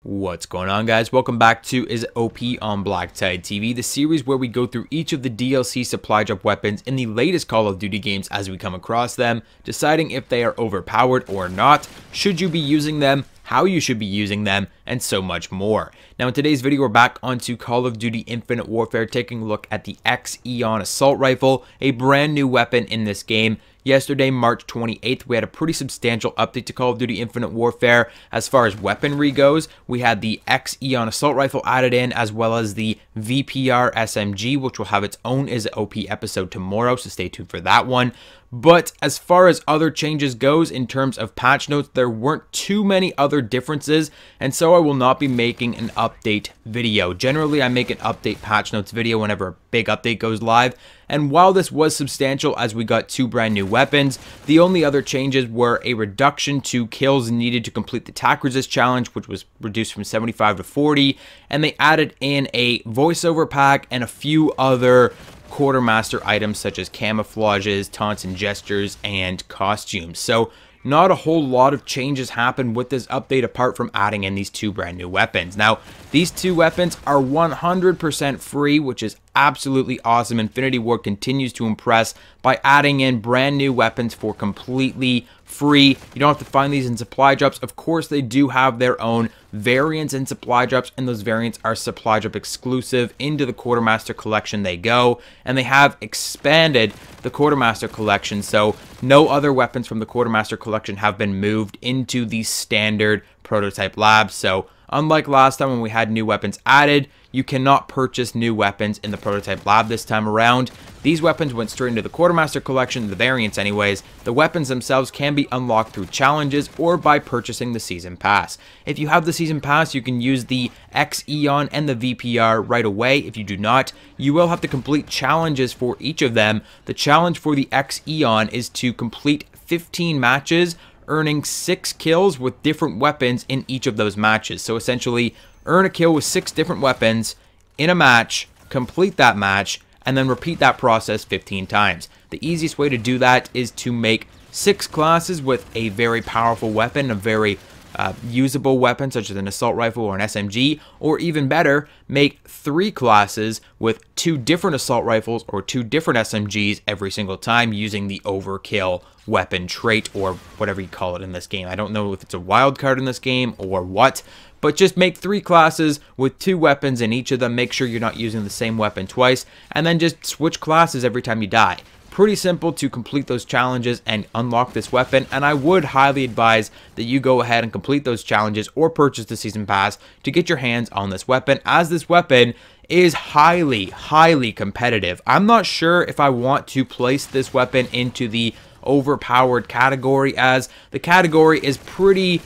What's going on, guys? Welcome back to Is It OP on BlackTideTV, the series where we go through each of the DLC supply drop weapons in the latest Call of Duty games as we come across them, deciding if they are overpowered or not, should you be using them, how you should be using them, and so much more. Now in today's video, we're back onto Call of Duty Infinite Warfare, taking a look at the X-Eon assault rifle, a brand new weapon in this game. Yesterday, March 28th, we had a pretty substantial update to Call of Duty Infinite Warfare. As far as weaponry goes, we had the X-Eon assault rifle added in, as well as the VPR SMG, which will have its own Is It OP episode tomorrow, so stay tuned for that one. But as far as other changes goes in terms of patch notes, there weren't too many other differences, and so I will not be making an update video. Generally, I make an update patch notes video whenever a big update goes live, and while this was substantial as we got two brand new weapons, the only other changes were a reduction to kills needed to complete the attack resist challenge, which was reduced from 75 to 40, and they added in a voiceover pack and a few other quartermaster items such as camouflages, taunts and gestures, and costumes. So not a whole lot of changes happened with this update apart from adding in these two brand new weapons. Now, these two weapons are 100% free, which is absolutely awesome. Infinity Ward continues to impress by adding in brand new weapons for completely free. You don't have to find these in supply drops. Of course, they do have their own variants in supply drops, and those variants are supply drop exclusive. Into the Quartermaster collection they go, and they have expanded the Quartermaster collection, so no other weapons from the Quartermaster collection have been moved into the standard prototype labs. So unlike last time when we had new weapons added, you cannot purchase new weapons in the prototype lab this time around. These weapons went straight into the Quartermaster collection, the variants anyways. The weapons themselves can be unlocked through challenges or by purchasing the Season Pass. If you have the Season Pass, you can use the X-Eon and the VPR right away. If you do not, you will have to complete challenges for each of them. The challenge for the X-Eon is to complete 15 matches, earning 6 kills with different weapons in each of those matches. So essentially, earn a kill with 6 different weapons in a match, complete that match, and then repeat that process 15 times. The easiest way to do that is to make 6 classes with a very powerful weapon, a very usable weapon such as an assault rifle or an SMG, or even better, make 3 classes with 2 different assault rifles or 2 different SMGs every single time using the overkill weapon trait or whatever you call it in this game. I don't know if it's a wild card in this game or what, but just make 3 classes with 2 weapons in each of them. Make sure you're not using the same weapon twice, and then just switch classes every time you die. Pretty simple to complete those challenges and unlock this weapon, and I would highly advise that you go ahead and complete those challenges or purchase the Season Pass to get your hands on this weapon, as this weapon is highly competitive. I'm not sure if I want to place this weapon into the overpowered category, as the category is pretty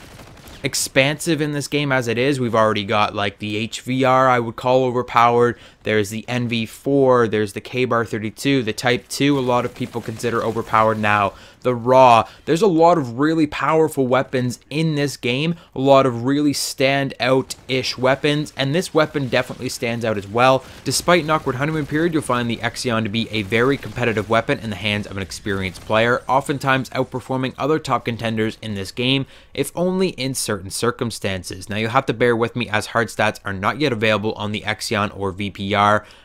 expansive in this game as it is. We've already got like the HVR I would call overpowered, there's the NV4, there's the KBAR 32, the Type 2 a lot of people consider overpowered now, the RAW. There's a lot of really powerful weapons in this game, a lot of really stand out-ish weapons, and this weapon definitely stands out as well. Despite an awkward honeymoon period, you'll find the X-Eon to be a very competitive weapon in the hands of an experienced player, oftentimes outperforming other top contenders in this game, if only in certain circumstances. Now you'll have to bear with me as hard stats are not yet available on the X-Eon or VPR,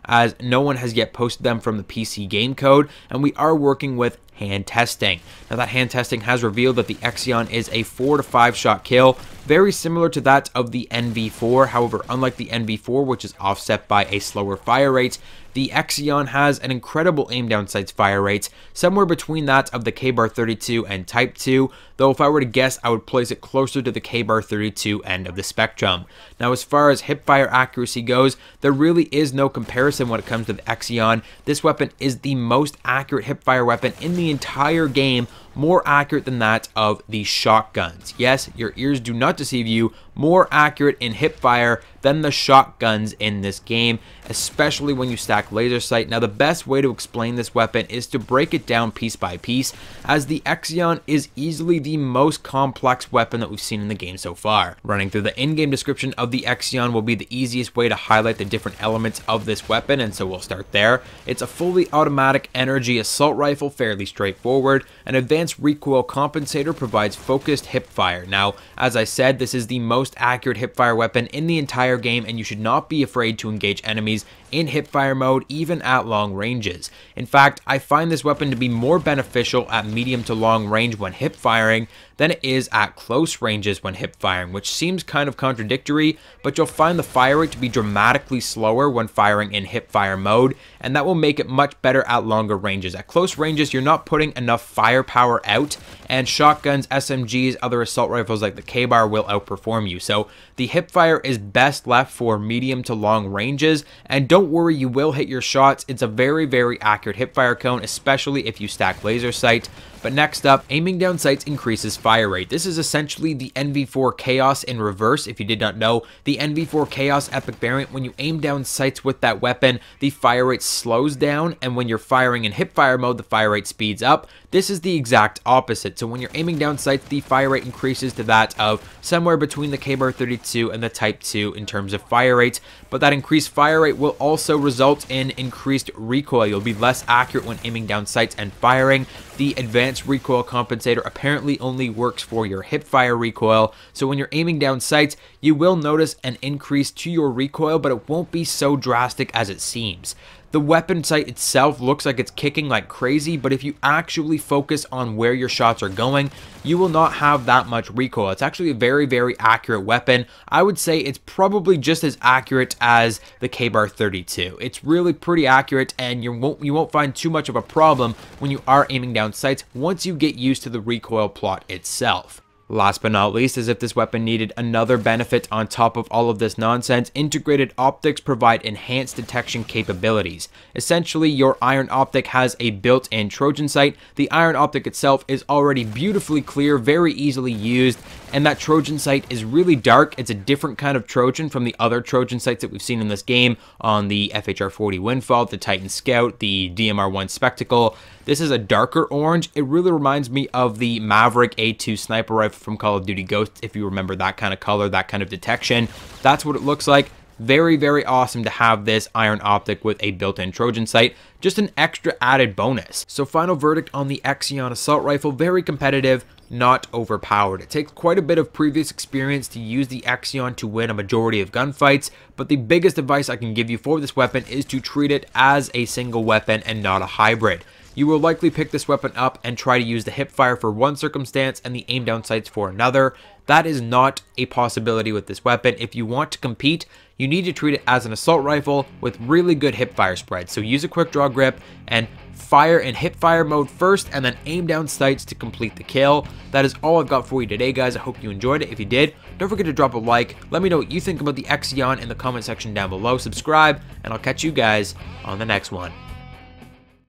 as no one has yet posted them from the PC game code, and we are working with hand testing. Now that hand testing has revealed that the X-Eon is a 4 to 5 shot kill, very similar to that of the NV4. However, unlike the NV4, which is offset by a slower fire rate, the X-Eon has an incredible aim down sights fire rates, somewhere between that of the KBAR 32 and Type 2, though if I were to guess, I would place it closer to the KBAR 32 end of the spectrum. Now as far as hipfire accuracy goes, there really is no comparison when it comes to the X-Eon. This weapon is the most accurate hipfire weapon in the entire game, more accurate than that of the shotguns. Yes, your ears do not deceive you, more accurate in hipfire than the shotguns in this game, especially when you stack laser sight. Now the best way to explain this weapon is to break it down piece by piece, as the X-Eon is easily the most complex weapon that we've seen in the game so far. Running through the in-game description of the X-Eon will be the easiest way to highlight the different elements of this weapon, and so we'll start there. It's a fully automatic energy assault rifle, fairly straightforward, an advanced advanced recoil compensator provides focused hipfire. Now, as I said, this is the most accurate hipfire weapon in the entire game, and you should not be afraid to engage enemies in hipfire mode, even at long ranges. In fact, I find this weapon to be more beneficial at medium to long range when hip firing than it is at close ranges when hip firing, which seems kind of contradictory, but you'll find the fire rate to be dramatically slower when firing in hip fire mode, and that will make it much better at longer ranges. At close ranges, you're not putting enough firepower out, and shotguns, SMGs, other assault rifles like the K-Bar will outperform you. So the hip fire is best left for medium to long ranges, and don't worry, you will hit your shots. It's a very, very accurate hipfire cone, especially if you stack laser sight. But next up, aiming down sights increases fire rate. This is essentially the NV4 Chaos in reverse. If you did not know, the NV4 Chaos epic variant, when you aim down sights with that weapon, the fire rate slows down, and when you're firing in hipfire mode, the fire rate speeds up. This is the exact opposite. So when you're aiming down sights, the fire rate increases to that of somewhere between the K-Bar 32 and the Type 2 in terms of fire rate. But that increased fire rate will also result in increased recoil. You'll be less accurate when aiming down sights and firing. The advanced recoil compensator apparently only works for your hipfire recoil. So when you're aiming down sights, you will notice an increase to your recoil, but it won't be so drastic as it seems. The weapon sight itself looks like it's kicking like crazy, but if you actually focus on where your shots are going, you will not have that much recoil. It's actually a very, very accurate weapon. I would say it's probably just as accurate as the K-Bar 32. It's really pretty accurate, and you won't find too much of a problem when you are aiming down sights once you get used to the recoil plot itself. Last but not least, as if this weapon needed another benefit on top of all of this nonsense, integrated optics provide enhanced detection capabilities. Essentially, your iron optic has a built-in Trojan sight. The iron optic itself is already beautifully clear, very easily used, and that Trojan sight is really dark. It's a different kind of Trojan from the other Trojan sights that we've seen in this game on the FHR-40 Windfall, the Titan Scout, the DMR-1 Spectacle. This is a darker orange. It really reminds me of the Maverick A2 sniper rifle from Call of Duty Ghosts, if you remember that kind of color, that kind of detection. That's what it looks like. Very, very awesome to have this iron optic with a built-in Trojan sight. Just an extra added bonus. So final verdict on the X-Eon assault rifle, very competitive, not overpowered. It takes quite a bit of previous experience to use the X-Eon to win a majority of gunfights, but the biggest advice I can give you for this weapon is to treat it as a single weapon and not a hybrid. You will likely pick this weapon up and try to use the hipfire for one circumstance and the aim down sights for another. That is not a possibility with this weapon. If you want to compete, you need to treat it as an assault rifle with really good hipfire spread. So use a quick draw grip and fire in hipfire mode first, and then aim down sights to complete the kill. That is all I've got for you today, guys. I hope you enjoyed it. If you did, don't forget to drop a like. Let me know what you think about the X-Eon in the comment section down below. Subscribe, and I'll catch you guys on the next one.